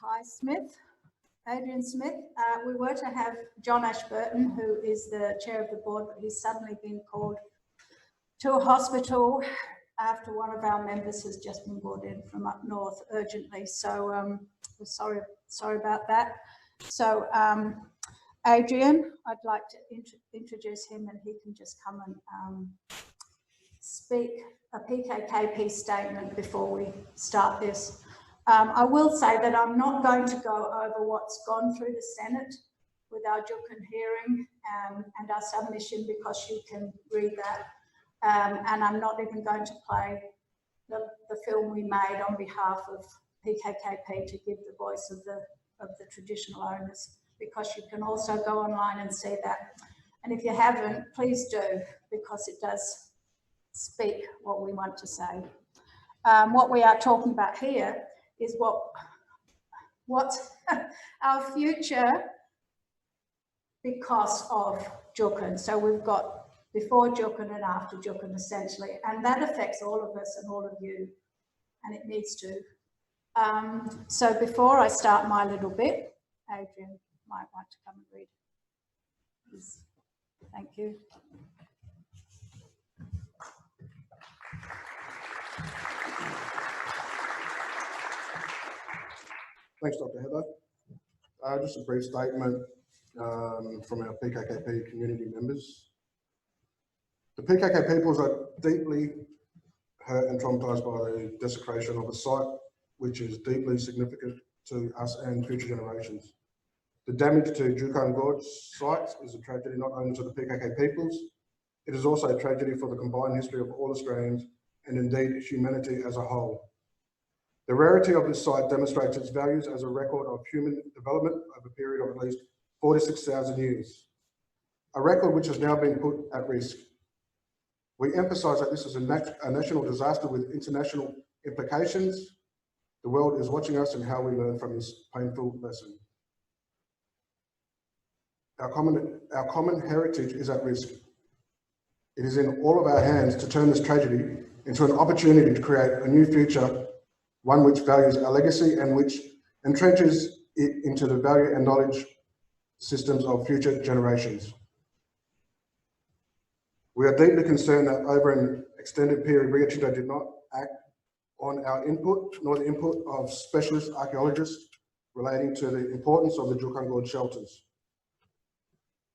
Hi, Smith. Adrian Smith. We were to have John Ashburton, who is the chair of the board, but he's suddenly been called to a hospital after one of our members has just been brought in from up north urgently. So we're sorry about that. So Adrian, I'd like to introduce him, and he can just come and speak a PKKP statement before we start this. I will say that I'm not going to go over what's gone through the Senate with our Juukan hearing and our submission, because you can read that. And I'm not even going to play the film we made on behalf of PKKP to give the voice of the traditional owners, because you can also go online and see that. And if you haven't, please do, because it does speak what we want to say. What we are talking about here is what our future because of Juukan. So we've got before Juukan and after Juukan, essentially, and that affects all of us and all of you, and it needs to. So before I start my little bit, Adrian might want to come and read. Please. Thank you. Thanks, Dr. Heather. Just a brief statement from our PKKP community members. The PKK peoples are deeply hurt and traumatised by the desecration of a site which is deeply significant to us and future generations. The damage to Juukan Gorge sites is a tragedy not only to the PKK peoples, it is also a tragedy for the combined history of all Australians and indeed humanity as a whole. The rarity of this site demonstrates its values as a record of human development over a period of at least 46,000 years, a record which has now been put at risk. We emphasise that this is a national disaster with international implications. The world is watching us and how we learn from this painful lesson. Our common heritage is at risk. It is in all of our hands to turn this tragedy into an opportunity to create a new future, one which values our legacy and which entrenches it into the value and knowledge systems of future generations. We are deeply concerned that over an extended period, Rio Tinto did not act on our input, nor the input of specialist archaeologists relating to the importance of the Juukan Gorge shelters.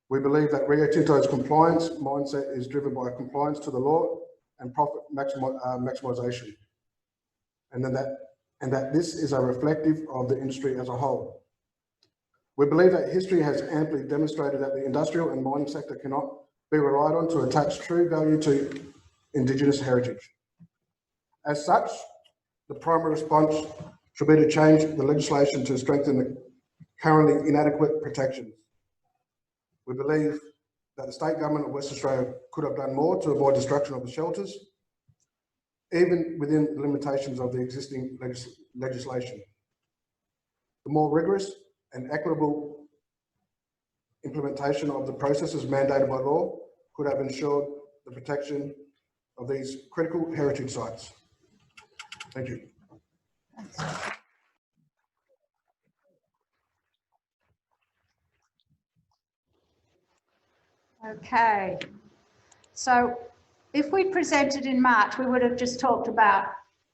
We believe that Rio Tinto's compliance mindset is driven by compliance to the law and profit maximisation, and that this is a reflective of the industry as a whole. We believe that history has amply demonstrated that the industrial and mining sector cannot be relied on to attach true value to Indigenous heritage. As such, the primary response should be to change the legislation to strengthen the currently inadequate protections. We believe that the state government of Western Australia could have done more to avoid destruction of the shelters, even within the limitations of the existing legislation. The more rigorous and equitable implementation of the processes mandated by law could have ensured the protection of these critical heritage sites. Thank you. Okay, so if we presented in March, we would have just talked about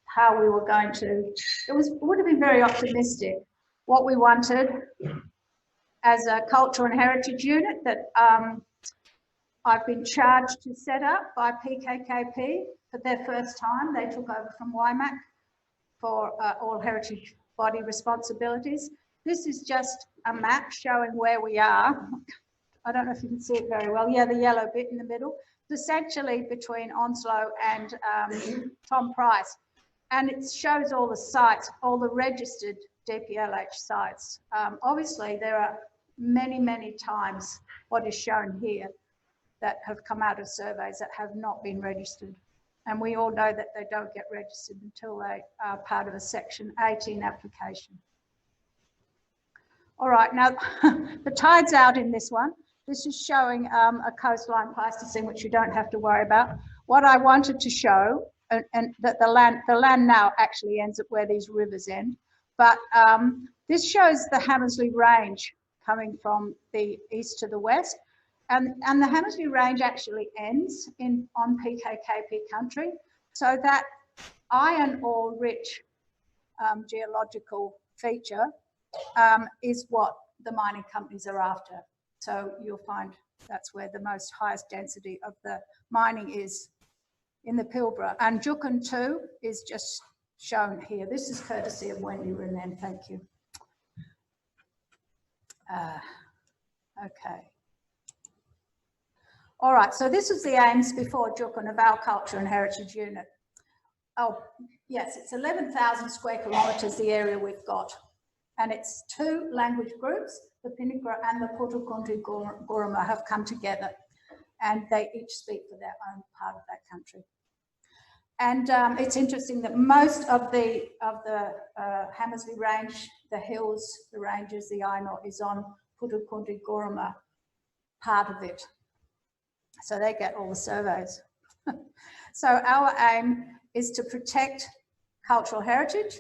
how we were going to, it would have been very optimistic, what we wanted as a cultural and heritage unit that I've been charged to set up by PKKP for their first time. They took over from WIMAC for all heritage body responsibilities. This is just a map showing where we are. I don't know if you can see it very well. Yeah, the yellow bit in the middle. It's essentially between Onslow and Tom Price. And it shows all the sites, all the registered DPLH sites. Obviously, there are many, many times what is shown here that have come out of surveys that have not been registered. And we all know that they don't get registered until they are part of a Section 18 application. All right, now the tide's out in this one. This is showing a coastline Pleistocene, which you don't have to worry about. What I wanted to show, and that the land now actually ends at where these rivers end, but This shows the Hamersley Range coming from the east to the west. And the Hamersley Range actually ends on PKKP country. So that iron ore rich geological feature is what the mining companies are after. So you'll find that's where the most highest density of the mining is in the Pilbara. And Juukan 2 is just shown here. This is courtesy of Wendy Renan, thank you. Okay. All right, so this was the aims before Juukan of our Culture and Heritage Unit. Oh, yes, it's 11,000 square kilometres, the area we've got. And it's 2 language groups, the Pinikura and the Puutu, Kunti, Kurrama have come together, and they each speak for their own part of that country. And it's interesting that most of the Hamersley Range, the hills, the ranges, the iron ore is on Puutu, Kunti, Kurrama part of it. So they get all the surveys. So our aim is to protect cultural heritage,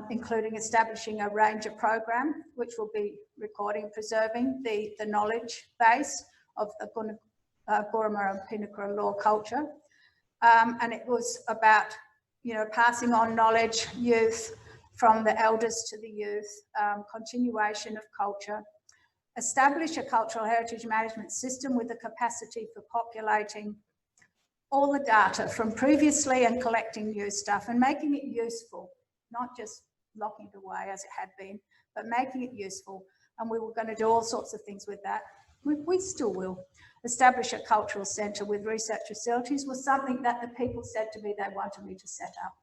including establishing a ranger program, which will be recording and preserving the knowledge base of the Kurrama and Pinikura law culture. And it was about, passing on knowledge, youth, from the elders to the youth, continuation of culture, establish a cultural heritage management system with the capacity for populating all the data from previously and collecting new stuff and making it useful, not just locking it away as it had been, but making it useful. And we were going to do all sorts of things with that. We still will. Establish a cultural centre with research facilities was something that the people said to me they wanted me to set up.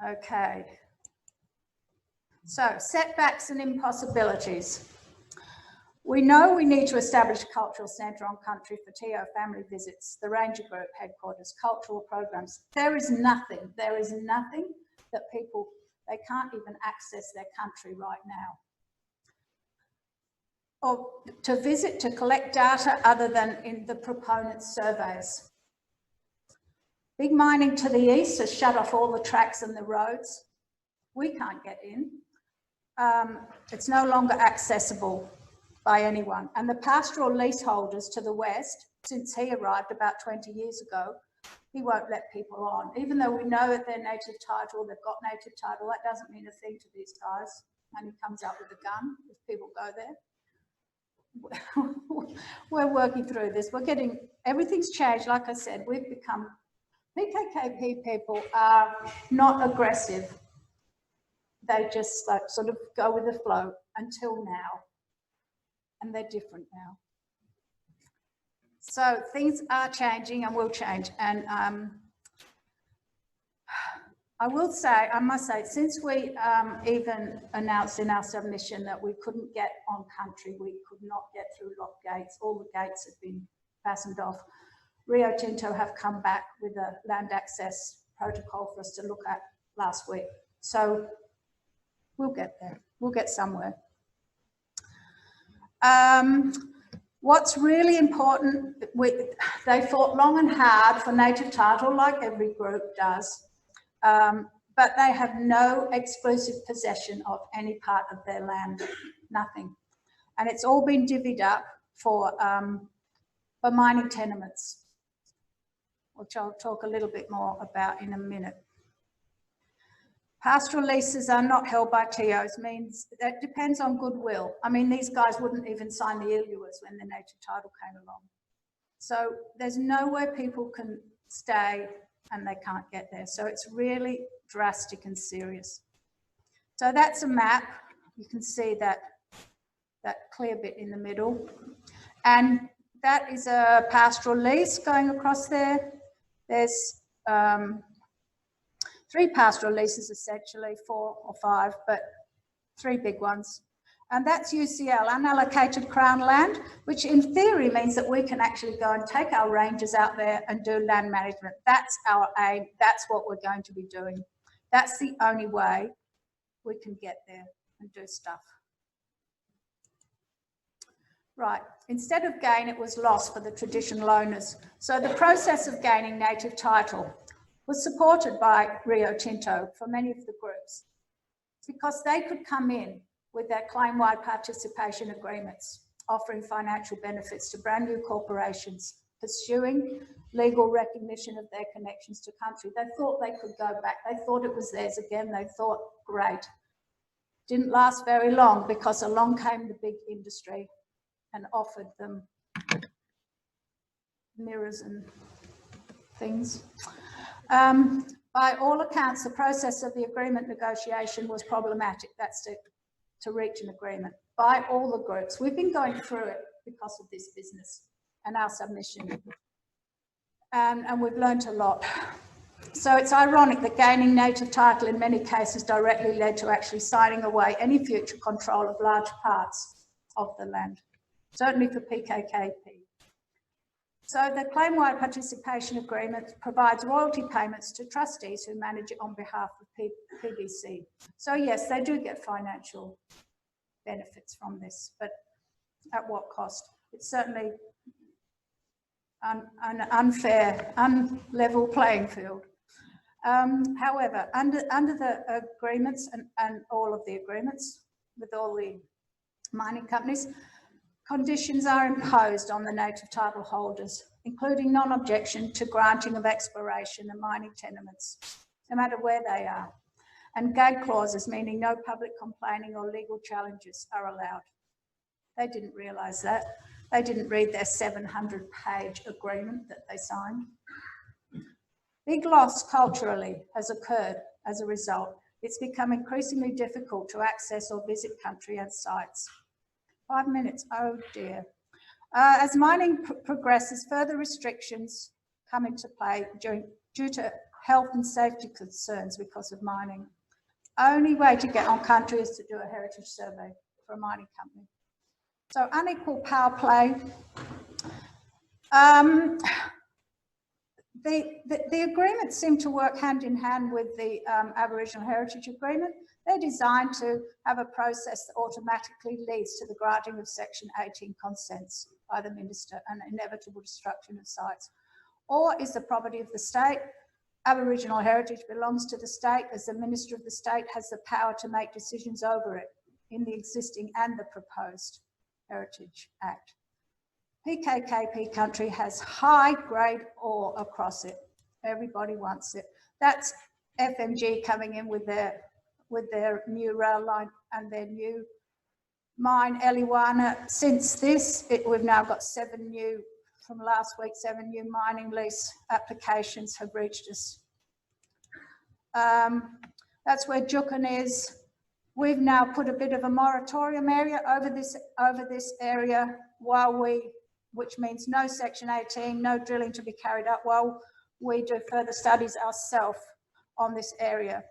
Okay. So, setbacks and impossibilities. We know we need to establish a cultural centre on country for TO family visits, the Ranger Group headquarters, cultural programs. There is nothing that people, they can't even access their country right now. Or to visit, to collect data other than in the proponents' surveys. Big mining to the east has shut off all the tracks and the roads. We can't get in. It's no longer accessible by anyone. And the pastoral leaseholders to the west, since he arrived about 20 years ago, he won't let people on. Even though we know that they're native title, they've got native title, that doesn't mean a thing to these guys. And he comes up with a gun if people go there. We're working through this. We're getting, everything's changed. Like I said, we've become, PKKP people are not aggressive. They just like sort of go with the flow until now. And they're different now. So things are changing and will change. And I must say, since we even announced in our submission that we couldn't get on country, we could not get through locked gates, all the gates have been fastened off. Rio Tinto have come back with a land access protocol for us to look at last week. So we'll get there, we'll get somewhere. What's really important, they fought long and hard for native title, like every group does, but they have no exclusive possession of any part of their land, nothing. And it's all been divvied up for mining tenements, which I'll talk a little bit more about in a minute. Pastoral leases are not held by TOs, means that depends on goodwill. I mean, these guys wouldn't even sign the ILUAs when the native title came along. So there's nowhere people can stay and they can't get there. So it's really drastic and serious. So that's a map. You can see that clear bit in the middle. And that is a pastoral lease going across there. There's 3 pastoral leases essentially, 4 or 5, but 3 big ones. And that's UCL, unallocated Crown land, which in theory means that we can actually go and take our rangers out there and do land management. That's our aim. That's what we're going to be doing. That's the only way we can get there and do stuff. Right, instead of gain, it was loss for the traditional owners. So the process of gaining native title, was supported by Rio Tinto for many of the groups because they could come in with their claim-wide participation agreements, offering financial benefits to brand new corporations, pursuing legal recognition of their connections to country. They thought they could go back. They thought it was theirs again. They thought, great. Didn't last very long because along came the big industry and offered them mirrors and things. By all accounts, the process of the agreement negotiation was problematic. That's to reach an agreement by all the groups. We've been going through it because of this business and our submission. And we've learnt a lot. So it's ironic that gaining native title in many cases directly led to actually signing away any future control of large parts of the land, certainly for PKKP. So the claim-wide participation agreement provides royalty payments to trustees who manage it on behalf of PBC. So yes, they do get financial benefits from this, but at what cost? It's certainly an unfair, unlevel playing field. However, under the agreements and all of the agreements with all the mining companies, conditions are imposed on the native title holders, including non-objection to granting of exploration and mining tenements, no matter where they are. And gag clauses, meaning no public complaining or legal challenges, are allowed. They didn't realise that. They didn't read their 700-page agreement that they signed. Big loss culturally has occurred as a result. It's become increasingly difficult to access or visit country and sites. 5 minutes, oh dear. As mining progresses, further restrictions come into play due to health and safety concerns because of mining. Only way to get on country is to do a heritage survey for a mining company. So unequal power play. The agreements seem to work hand in hand with the Aboriginal Heritage Agreement. They're designed to have a process that automatically leads to the granting of Section 18 consents by the Minister and inevitable destruction of sites. Or is the property of the state. Aboriginal heritage belongs to the state, as the Minister of the state has the power to make decisions over it in the existing and the proposed Heritage Act. PKKP country has high-grade ore across it. Everybody wants it. That's FMG coming in with their new rail line and their new mine, Eliwana. Since this, we've now got 7 new, from last week, 7 new mining lease applications have reached us. That's where Juukan is. We've now put a bit of a moratorium area over this area which means no Section 18, no drilling to be carried out while we do further studies ourselves on this area.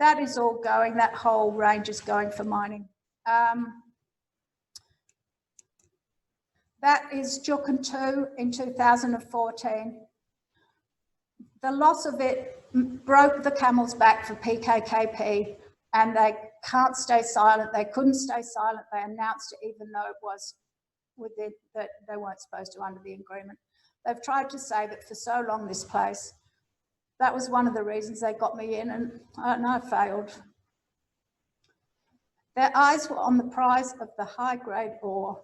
That is all going, that whole range is going for mining. That is Juukan 2 in 2014. The loss of it broke the camel's back for PKKP, and they can't stay silent. They couldn't stay silent. They announced it even though it was that they weren't supposed to under the agreement. They've tried to save it for so long, this place. That was one of the reasons they got me in, and I failed. Their eyes were on the prize of the high-grade ore,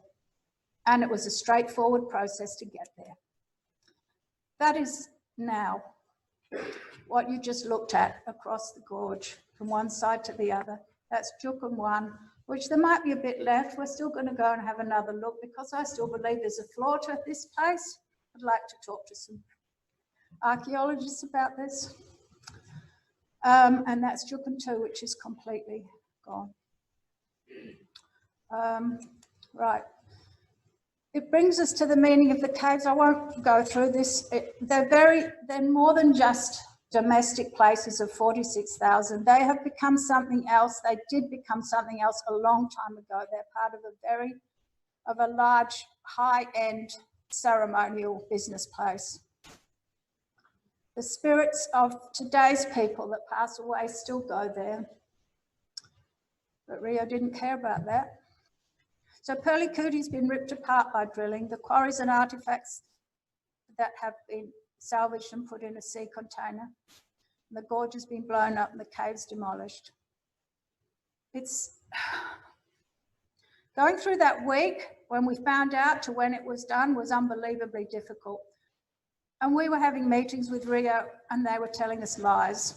and it was a straightforward process to get there. That is now what you just looked at across the gorge from one side to the other. That's Juukan 1, which there might be a bit left. We're still going to go and have another look because I still believe there's a flaw to this place. I'd like to talk to some archaeologists about this. And that's Juukan 2, which is completely gone. Right. It brings us to the meaning of the caves. I won't go through this. They're more than just domestic places of 46,000. They have become something else. They did become something else a long time ago. They're part of a large, high-end ceremonial business place. The spirits of today's people that pass away still go there. But Rio didn't care about that. So Perlikuti's been ripped apart by drilling. The quarries and artefacts that have been salvaged and put in a sea container. The gorge has been blown up and the caves demolished. It's going through that week when we found out to when it was done was unbelievably difficult. And we were having meetings with Rio and they were telling us lies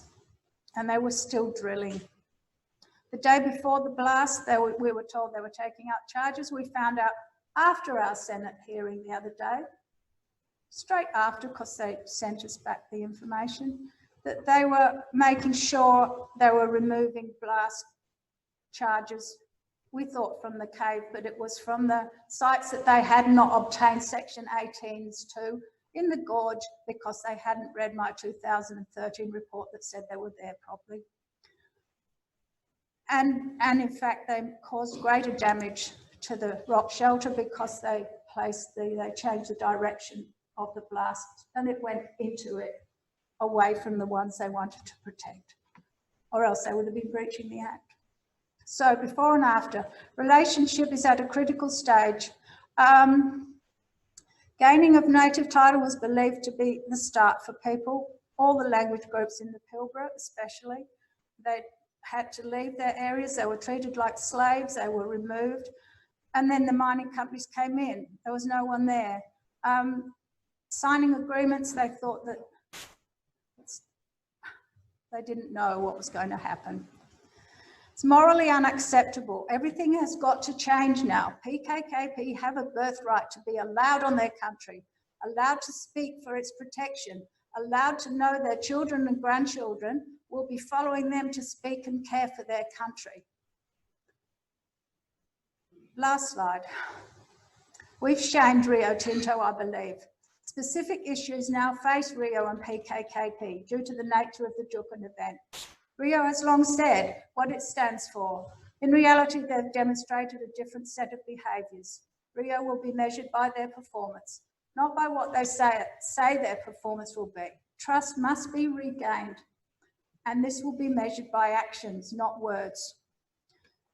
and they were still drilling. The day before the blast, we were told they were taking out charges. We found out after our Senate hearing the other day, straight after, because they sent us back the information, that they were making sure they were removing blast charges, we thought from the cave, but it was from the sites that they had not obtained Section 18s to in the gorge because they hadn't read my 2013 report that said they were there properly. And in fact, they caused greater damage to the rock shelter because they changed the direction of the blast and it went into it away from the ones they wanted to protect, or else they would have been breaching the Act. So before and after, relationship is at a critical stage. Gaining of native title was believed to be the start for people, all the language groups in the Pilbara especially. They had to leave their areas, they were treated like slaves, they were removed, and then the mining companies came in. There was no one there. Signing agreements, they thought that they didn't know what was going to happen. It's morally unacceptable. Everything has got to change now. PKKP have a birthright to be allowed on their country, allowed to speak for its protection, allowed to know their children and grandchildren will be following them to speak and care for their country. Last slide. We've shamed Rio Tinto, I believe. Specific issues now face Rio and PKKP due to the nature of the Juukan event. Rio has long said what it stands for. In reality, they've demonstrated a different set of behaviours. Rio will be measured by their performance, not by what they say their performance will be. Trust must be regained, and this will be measured by actions, not words.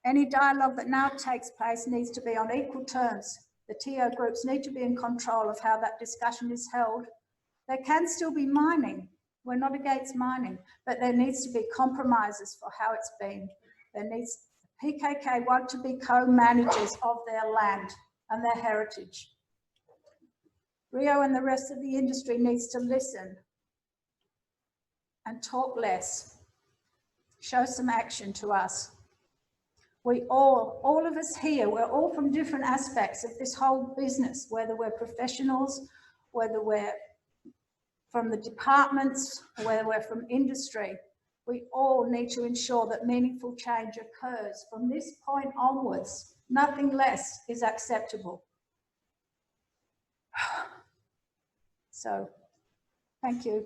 Any dialogue that now takes place needs to be on equal terms. The TO groups need to be in control of how that discussion is held. There can still be mining. We're not against mining, but there needs to be compromises for how it's been. PKK want to be co-managers of their land and their heritage. Rio and the rest of the industry needs to listen and talk less. Show some action to us. We all of us here, we're all from different aspects of this whole business, whether we're professionals, whether we're from the departments, whether we're from industry. We all need to ensure that meaningful change occurs. From this point onwards, nothing less is acceptable. So, thank you.